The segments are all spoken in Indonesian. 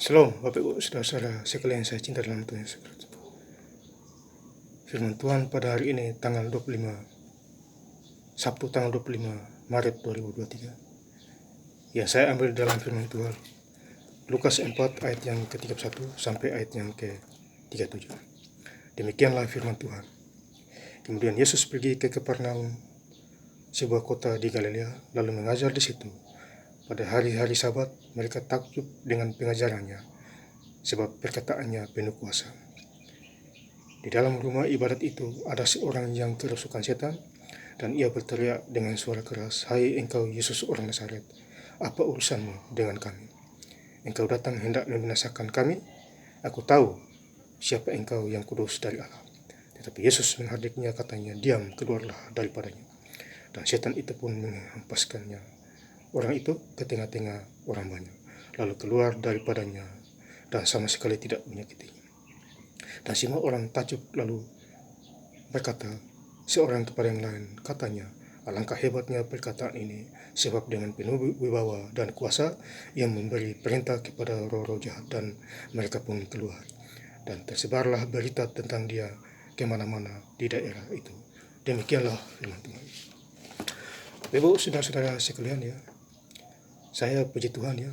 Shalom, Bapak Ibu, saudara-saudara sekalian saya cinta dalam Tuhan Yesus Kristus. Firman Tuhan pada hari ini tanggal 25, Sabtu tanggal 25 Maret 2023. Ya, saya ambil dalam firman Tuhan Lukas 4 ayat yang ke-31 sampai ayat yang ke-37. Demikianlah firman Tuhan. Kemudian Yesus pergi ke Kapernaum, sebuah kota di Galilea, lalu mengajar di situ. Pada hari-hari Sabat, mereka takjub dengan pengajarannya, sebab perkataannya penuh kuasa. Di dalam rumah ibadat itu ada seorang yang kerasukan setan, dan ia berteriak dengan suara keras, "Hai engkau Yesus orang Nazaret, apa urusanmu dengan kami? Engkau datang hendak membinasakan kami? Aku tahu siapa engkau, yang kudus dari Allah." Tetapi Yesus menghadapnya, katanya, "Diam, keluarlah daripadanya." Dan setan itu pun menghempaskannya, orang itu, ke tengah-tengah orang banyak, lalu keluar daripadanya dan sama sekali tidak menyakitinya. Dan semua orang takjub, lalu berkata seorang kepada yang lain, katanya, "Alangkah hebatnya perkataan ini, sebab dengan penuh wibawa dan kuasa ia memberi perintah kepada roh-roh jahat, dan mereka pun keluar. Dan tersebarlah berita tentang dia kemana-mana di daerah itu." Demikianlah firman Tuhan. Ibu, saudara-saudara sekalian, ya, saya puji Tuhan, ya,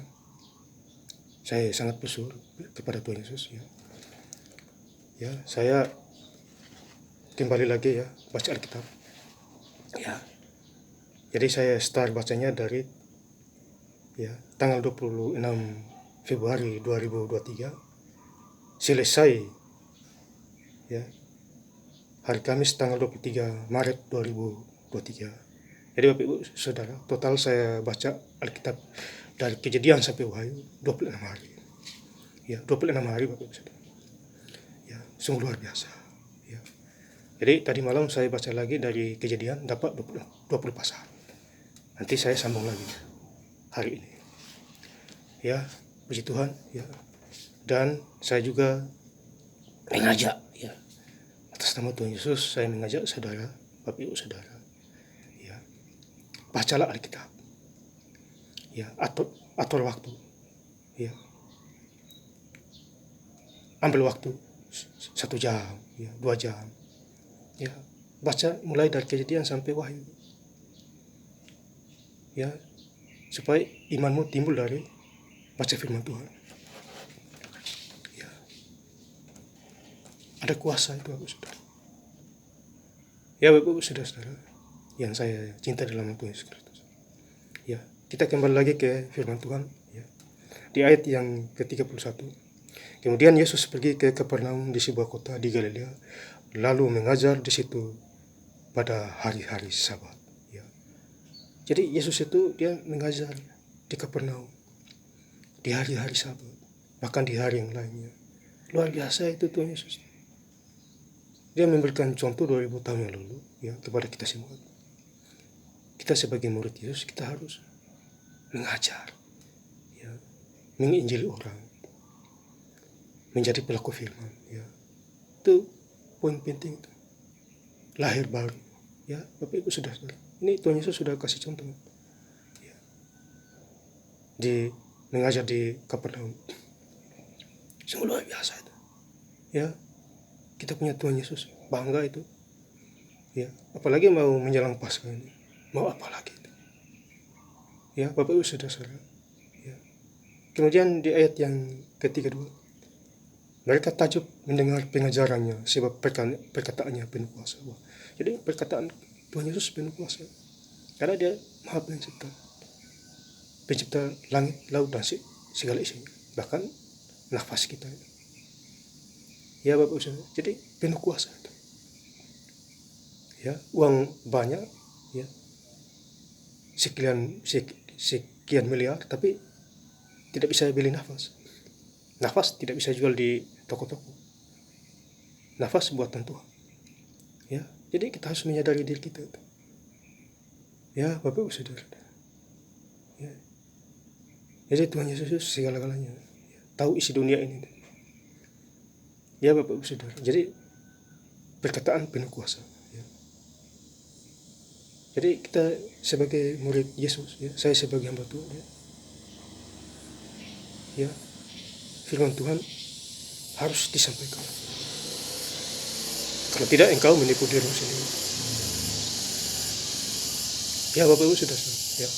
saya sangat bersyukur kepada Tuhan Yesus, ya. Ya, saya kembali lagi, ya, baca Alkitab. Ya, jadi saya start bacanya dari, ya, tanggal 26 Februari 2023, selesai, ya, hari Kamis tanggal 23 Maret 2023. Jadi Bapak Ibu Saudara, total saya baca Alkitab dari Kejadian sampai Wahyu 26 hari. Ya, 26 hari Bapak Ibu Saudara. Ya, sungguh luar biasa. Ya. Jadi tadi malam saya baca lagi dari Kejadian, dapat 20 pasal. Nanti saya sambung lagi hari ini. Ya, puji Tuhan, ya. Dan saya juga mengajak, ya, atas nama Tuhan Yesus, saya mengajak saudara, Bapak Ibu Saudara, ya, bacalah Alkitab. Ya, atur waktu. Ya. Ambil waktu 1 jam, ya, 2 jam. Ya, baca mulai dari Kejadian sampai Wahyu. Ya, supaya imanmu timbul dari baca firman Tuhan. Ya. Ada kuasa itu, Bapak Saudara. Ya, Bapak Saudara yang saya cinta dalam Tuhan Yesus Kristus. Ya, kita kembali lagi ke firman Tuhan, ya. Di ayat yang ke-31. Kemudian Yesus pergi ke Kapernaum di sebuah kota di Galilea, lalu mengajar di situ pada hari-hari Sabat. Ya. Jadi Yesus itu dia mengajar di Kapernaum di hari-hari Sabat, bahkan di hari yang lainnya. Luar biasa itu Tuhan Yesus. Dia memberikan contoh 2000 tahun yang lalu, ya, kepada kita semua. Kita sebagai murid Yesus, kita harus mengajar, ya, menginjili orang, menjadi pelaku firman, ya. Itu poin penting itu. Lahir baru, ya, Bapak Ibu Saudara. Ini Tuhan Yesus sudah kasih contoh, ya, di mengajar di Kapernaum. Sungguh luar biasa itu. Ya, kita punya Tuhan Yesus, bangga itu. Ya, apalagi mau menjelang Paskah ini. Mau apa lagi itu? Ya, Bapak Ibu Saudara. Ya. Kemudian di ayat yang ke-32, mereka takjub mendengar pengajarannya, sebab perkataannya penuh kuasa. Wah, jadi perkataan Tuhan Yesus penuh kuasa. Karena dia Maha Pencipta. Pencipta langit, laut, dan segala isinya. Bahkan nafas kita. Ya, Bapak Ibu. Jadi penuh kuasa. Ya, uang banyak, ya, sekian miliar, tapi tidak bisa beli nafas. Nafas tidak bisa jual di toko-toko. Nafas buatan Tuhan. Ya, jadi kita harus menyadari diri kita. Ya, Bapak Ibu Saudara. Ya. Jadi Tuhan Yesus segala-galanya. Ya, tahu isi dunia ini. Ya, Bapak Ibu Saudara. Jadi perkataan penuh kuasa. Ya. Jadi kita sebagai murid Yesus, ya, saya sebagai hamba Tuhan, ya, ya, firman Tuhan harus disampaikan. Kalau tidak, engkau menipu dirimu sendiri. Ya Bapak Ibu sudah ya.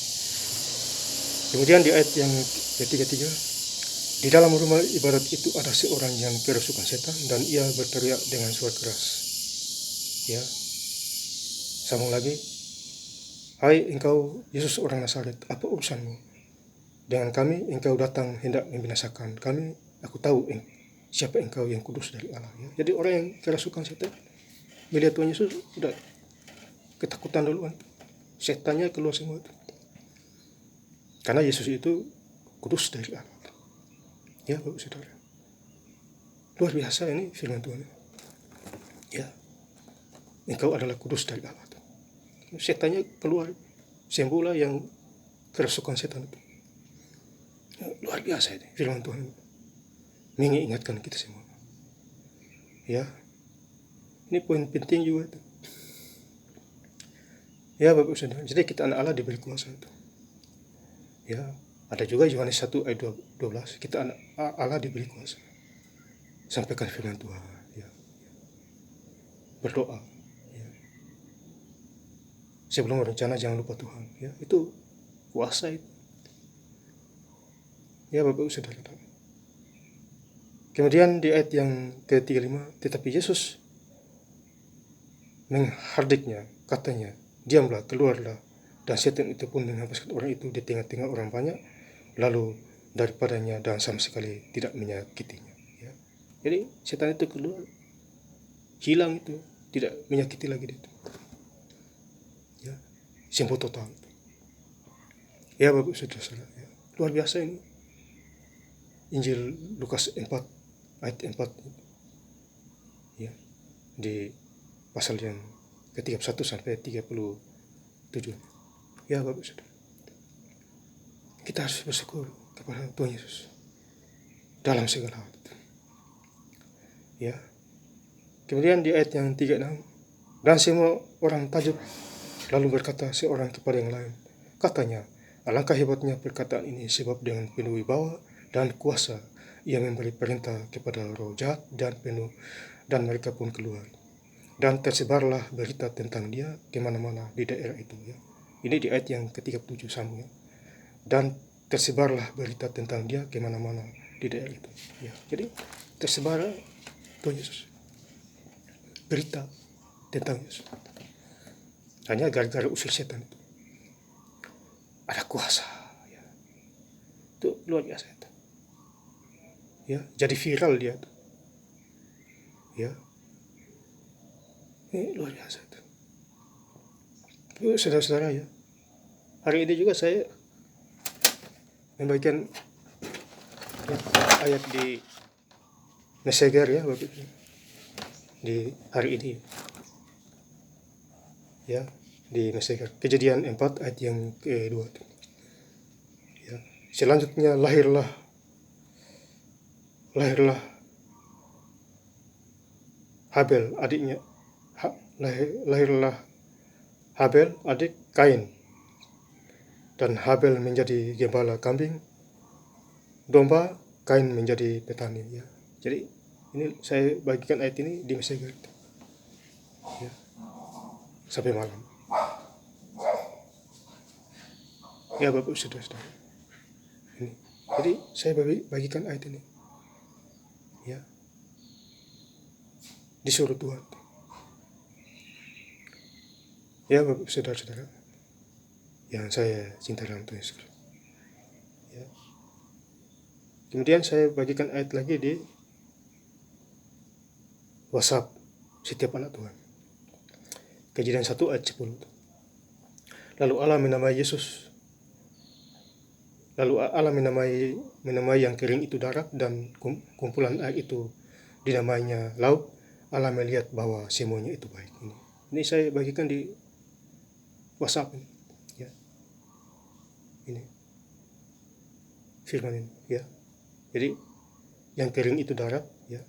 Kemudian di ayat yang ketiga, di dalam rumah ibadat itu ada seorang yang kerasukan setan dan ia berteriak dengan suara keras. Ya, sambung lagi. Hai engkau Yesus orang Nazaret, apa urusanmu dengan kami? Engkau datang hendak membinasakan kami. Aku tahu siapa engkau yang kudus dari Allah. Ya. Jadi orang yang kerasukan setan melihat Tuhan Yesus udah ketakutan duluan. Setannya keluar semua itu. Karena Yesus itu kudus dari Allah. Ya Bapak Saudara. Luar biasa ini firman Tuhan. Ya. Engkau adalah kudus dari Allah. Setannya keluar. Sembuhlah yang kerasukan setan itu. Ya, luar biasa ini firman Tuhan. Mengingatkan kita semua. Ya. Ini poin penting juga itu. Ya Bapak Saudara. Jadi kita anak Allah diberi kuasa itu. Ya, ada juga Yohanes 1 ayat 12, kita anak Allah diberi kuasa. Sampaikan firman Tuhan, ya. Berdoa, ya. Sebelum berencana jangan lupa Tuhan, ya. Itu kuasa itu. Ya Bapak Saudara. Kemudian di ayat yang ke-35, tetapi Yesus menghardiknya, katanya, diamlah, keluarlah. Dan setan itu pun menghempaskan orang itu di tengah-tengah orang banyak, lalu daripadanya dan sama sekali tidak menyakitinya. Ya. Jadi setan itu keluar, hilang itu, tidak menyakiti lagi itu. Ya. Sembuh total. Ya Bapak Saudara, ya. Luar biasa ini. Injil Lukas 4 ayat 4. Ya. Di pasal yang ke-31 sampai 37. Ya Bapak Saudara, kita harus bersyukur kepada Tuhan Yesus dalam segala hal. Ya. Kemudian di ayat yang 36, dan semua orang takjub lalu berkata seorang kepada yang lain, katanya, alangkah hebatnya perkataan ini sebab dengan penuh wibawa dan kuasa ia memberi perintah kepada roh jahat dan penuh, dan mereka pun keluar. Dan tersebarlah berita tentang dia kemana-mana di daerah itu. Ya. Ini di ayat yang ke-37 sambung. Ya. Dan tersebarlah berita tentang dia kemana-mana di daerah itu. Ya. Jadi tersebar Tuhan Yesus. Berita tentang Yesus. Hanya gara-gara usir setan itu. Ada kuasa. Ya. Itu luar biasa itu. Ya, jadi viral dia itu. Ya. Ini luar biasa itu. Saudara-saudara ya. Hari ini juga saya membagikan ya, ayat di Messenger ya Bapak Ibu. Di hari ini. Ya, di Messenger. Kejadian 4 ayat yang ke-2. Ya. Selanjutnya lahirlah Habel adiknya. Lahirlah Habel adik Kain. Dan Habel menjadi gembala kambing domba, Kain menjadi petani. Ya. Jadi ini saya bagikan ayat ini di Messenger. Ya. Sampai malam. Ya Bapak Saudara. Ini. Jadi saya bagikan ayat ini. Ya. Disuruh Tuhan. Ya Bapak Saudara. Yang saya cinta dalam Tuhan Yesus. Ya. Kemudian saya bagikan ayat lagi di WhatsApp setiap anak Tuhan. Kejadian 1 ayat 10. Lalu Allah menamai Yesus. Lalu Allah menamai yang kering itu darat dan kumpulan air itu dinamainya laut. Allah melihat bahwa semuanya itu baik. Ini saya bagikan di WhatsApp ini. Ya. Ini firman ini ya. Jadi yang kering itu darat ya.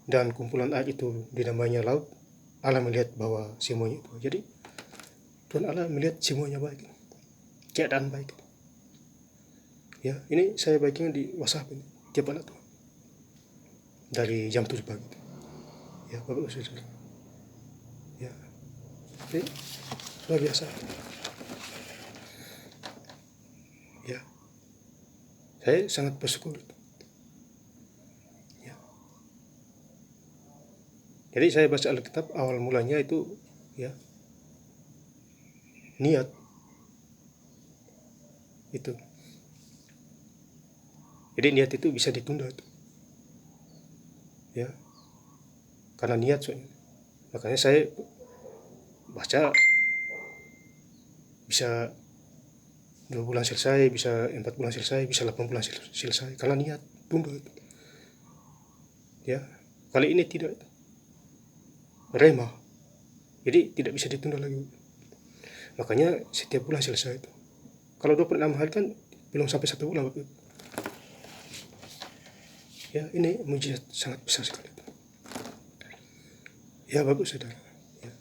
Dan kumpulan air itu dinamainya laut. Allah melihat bahwa semuanya itu. Jadi Tuhan Allah melihat semuanya baik. Keadaan baik. Ya, ini saya bagikan di WhatsApp ini tiap malam tuh. Dari jam 7 pagi. Ya, Bapak Saudara. Ya. Jadi luar biasa. Ya. Saya sangat bersyukur. Ya. Jadi saya baca Alkitab awal mulanya itu ya niat itu. Jadi niat itu bisa ditunda tuh. Ya. Karena niat soalnya. Makanya saya baca bisa 2 bulan selesai, bisa 4 bulan selesai, bisa 8 bulan selesai. Karena niat tunda itu. Ya. Kali ini tidak. Rema. Jadi tidak bisa ditunda lagi. Makanya setiap bulan selesai itu. Kalau 26 hari kan belum sampai 1 bulan. Ya, ini mujizat sangat besar sekali. Ya, bagus saudara. Ya.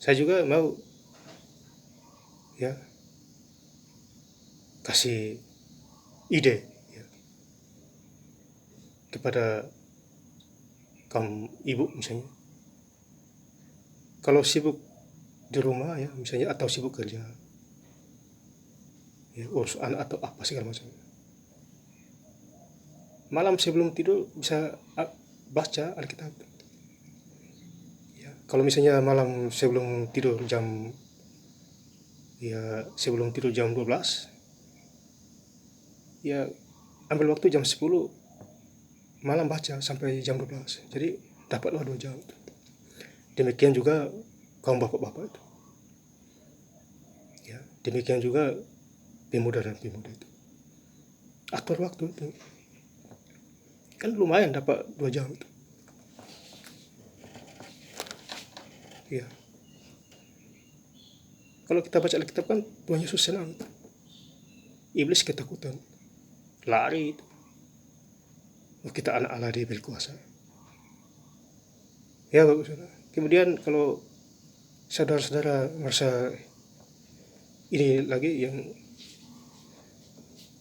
Saya juga mau ya kasih ide ya, kepada kaum ibu misalnya. Kalau sibuk di rumah ya misalnya atau sibuk kerja, ya, urus anak atau apa segala macam. Malam sebelum tidur bisa baca Alkitab. Ya, kalau misalnya malam sebelum tidur jam 12, ya ambil waktu jam 10 malam baca sampai jam 12. Jadi dapatlah 2 jam. Demikian juga kaum bapak-bapak itu. Ya, demikian juga pemuda dan pemuda itu. Atur waktu itu. Kan lumayan dapat 2 jam itu. Ya. Kalau kita baca Alkitab kan Tuhan Yesus senang. Iblis ketakutan. Lari itu. Oh, kita anak Allah, dia berkuasa. Ya bagus saudara. Kemudian kalau saudara-saudara merasa ini lagi yang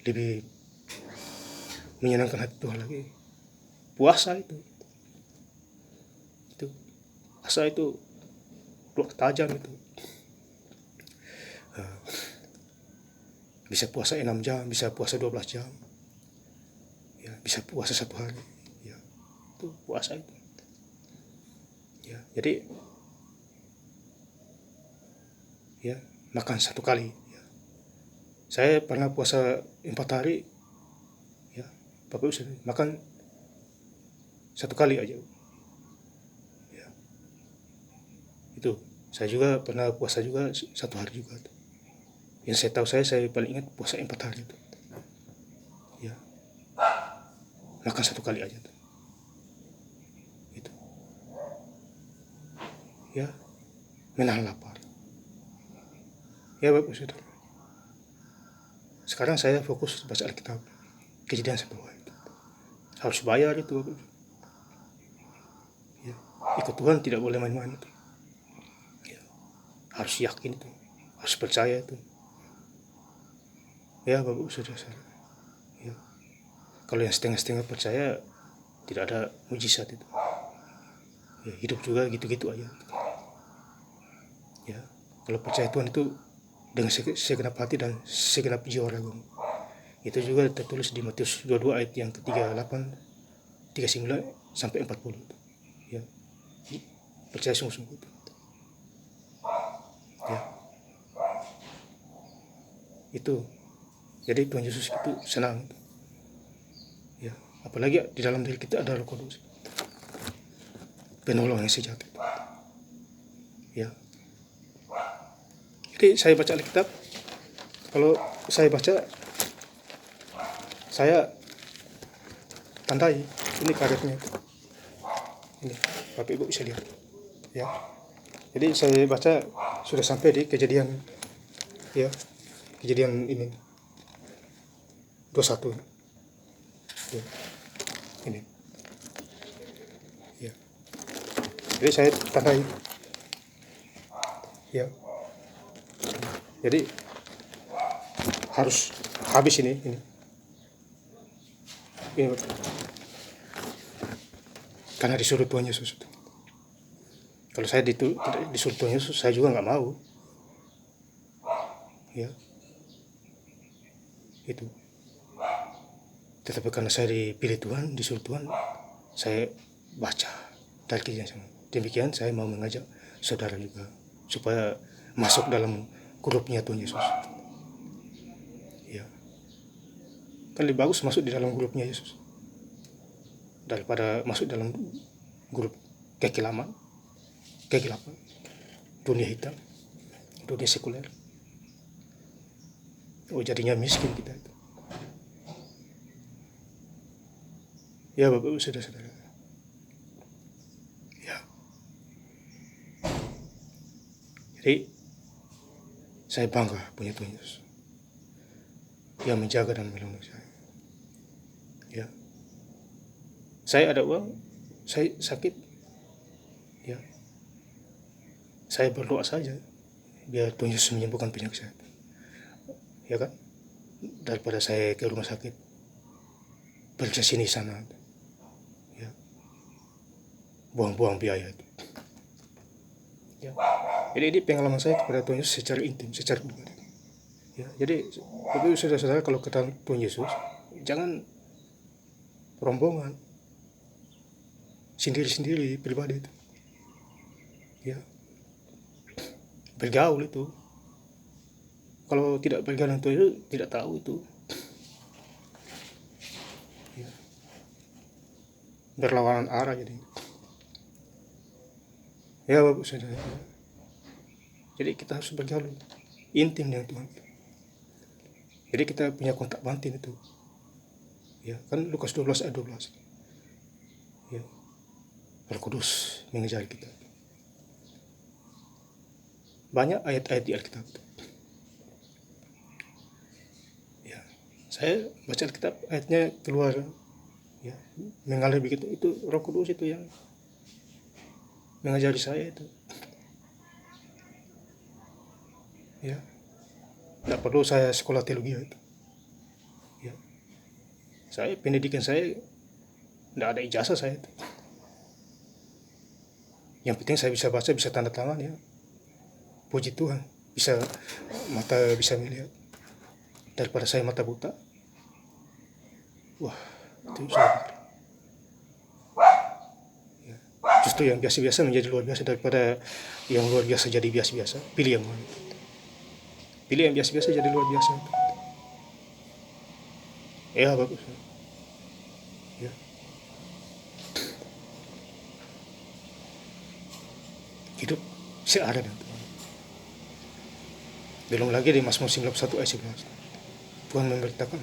lebih menyenangkan hati Tuhan lagi, puasa itu puasa itu tajam itu. Bisa puasa 6 jam, bisa puasa 12 jam, ya, bisa puasa 1 hari, ya, itu puasa itu. Ya, jadi ya makan 1 kali. Ya. Saya pernah puasa 4 hari, ya, Bapak Ibu makan 1 kali aja. Ya. Itu saya juga pernah puasa juga 1 hari juga. Yang saya tahu saya paling ingat puasa 4 hari itu. Ya. Makan 1 kali aja tuh. Itu. Ya. Menahan lapar. Ya Bapak Saudara. Sekarang saya fokus baca Alkitab. Kejadian 10 itu. Harus bayar itu Bapak. Ya. Ikut Tuhan tidak boleh main-main itu. Ya. Harus yakin itu. Harus percaya itu. Ya Bapak Saudara. Ya. Kalau yang setengah-setengah percaya tidak ada mujizat itu. Ya, hidup juga gitu-gitu aja. Ya, kalau percaya Tuhan itu dengan segenap hati dan segenap jiwa ragu. Itu juga tertulis di Matius 22 ayat yang ke-38, 39 sampai 40. Ya. Percaya sungguh-sungguh itu. Ya. Itu. Jadi Tuhan Yesus itu senang. Ya, apalagi di dalam diri kita ada Roh Kudus. Penolong yang sejati. Ya. Jadi saya baca Alkitab. Kalau saya baca, saya tandai ini karetnya. Ini Bapak Ibu bisa lihat. Ya. Jadi saya baca sudah sampai di kejadian, ya, kejadian ini 21. Ya. Ini. Ya. Jadi saya tandai. Ya. Jadi harus habis ini. Karena disuruh Tuhan Yesus. Kalau saya disuruh Tuhan Yesus, saya juga nggak mau. Ya, itu. Tetapi karena saya dipilih Tuhan, disuruh Tuhan, saya baca dari kisah. Demikian saya mau mengajak saudara juga supaya masuk dalam grupnya Tuhan Yesus. Ya, kan lebih bagus masuk di dalam grupnya Yesus daripada masuk dalam grup kegelapan, dunia hitam, dunia sekuler. Jadinya miskin kita itu. Ya Bapak Ibu saudara-saudara. Ya. Jadi saya bangga punya Tuhan Yesus yang menjaga dan melindungi saya. Ya. Saya ada uang, saya sakit. Ya. Saya berdoa saja biar Tuhan Yesus menyembuhkan penyakit saya. Ya kan? Daripada saya ke rumah sakit periksa sini sana, ya, buang-buang biaya itu. Ya. Jadi ini pengalaman saya kepada Tuhan Yesus secara intim, secara pribadi. Ya, jadi Bapak Ibu saudara-saudara, kalau ketemu Tuhan Yesus, jangan rombongan, sendiri-sendiri pribadi itu. Ya, bergaul itu. Kalau tidak bergaul dengan Tuhan Yesus, tidak tahu itu. Ya. Berlawanan arah jadi. Ya Bapak saudara. Jadi kita harus bergaul intim dengan Tuhan. Jadi kita punya kontak batin itu. Ya, kan Lukas 12 ayat 12. Ya. Roh Kudus mengejar kita. Banyak ayat-ayat di Alkitab. Ya. Saya baca Alkitab, ayatnya keluar, ya, mengalir begitu. Itu Roh Kudus itu yang mengajari saya itu. Ya. Tidak perlu saya sekolah teologi itu. Ya. Saya pendidikan saya tidak ada ijazah saya itu. Yang penting saya bisa baca, bisa tanda tangan, ya. Puji Tuhan, mata bisa melihat. Daripada saya mata buta. Wah, itu sudah. Ya. Justru yang biasa-biasa menjadi luar biasa daripada yang luar biasa jadi biasa-biasa. Pilih yang mana? Pilih yang biasa-biasa jadi luar biasa. Ya, bagus. Ya. Hidup searah dengan Tuhan. Belum lagi di Mazmur 91 ayat 11. Tuhan memberitakan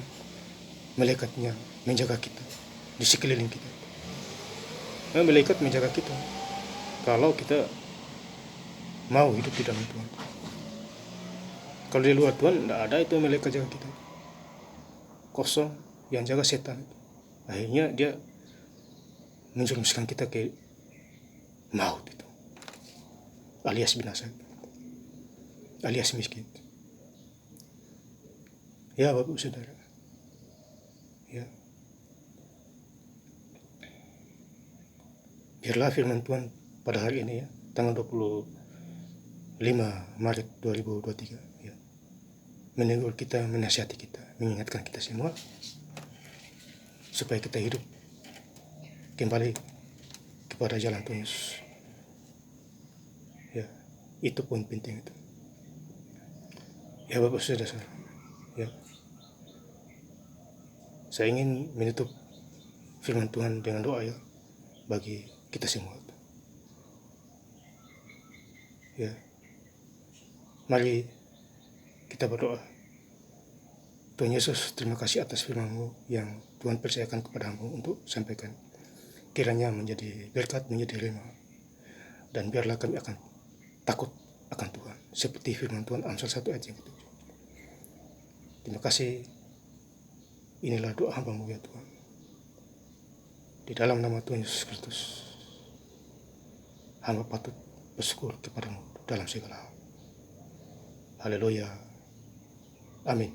malaikatnya menjaga kita di sekeliling kita. Malaikat menjaga kita kalau kita mau hidup di dalam Tuhan. Kalau di luar Tuhan tidak ada itu malaikat jaga kita. Kosong, yang jaga setan. Akhirnya dia menjerumuskan kita ke maut itu, alias binasa, alias miskin. Ya Bapak Saudara. Ya. Biarlah firman Tuhan pada hari ini, ya, tanggal 25 Maret 2023, ya, menegur kita, menasihati kita, mengingatkan kita semua supaya kita hidup kembali kepada jalan Tuhan Yesus. Ya, itu pun penting itu. Ya Bapak Saudara, ya, saya ingin menutup firman Tuhan dengan doa, ya, bagi kita semua. Ya, mari kita berdoa. Tuhan Yesus, terima kasih atas firman-Mu yang Tuhan percayakan kepadamu untuk sampaikan. Kiranya menjadi berkat, menjadi rema, dan biarlah kami akan takut akan Tuhan, seperti firman Tuhan Amsal 1 ayat yang ke-7. Terima kasih. Inilah doa hamba-Mu, ya Tuhan. Di dalam nama Tuhan Yesus Kristus, hamba patut bersyukur kepadamu dalam segala hal. Haleluya. Amin.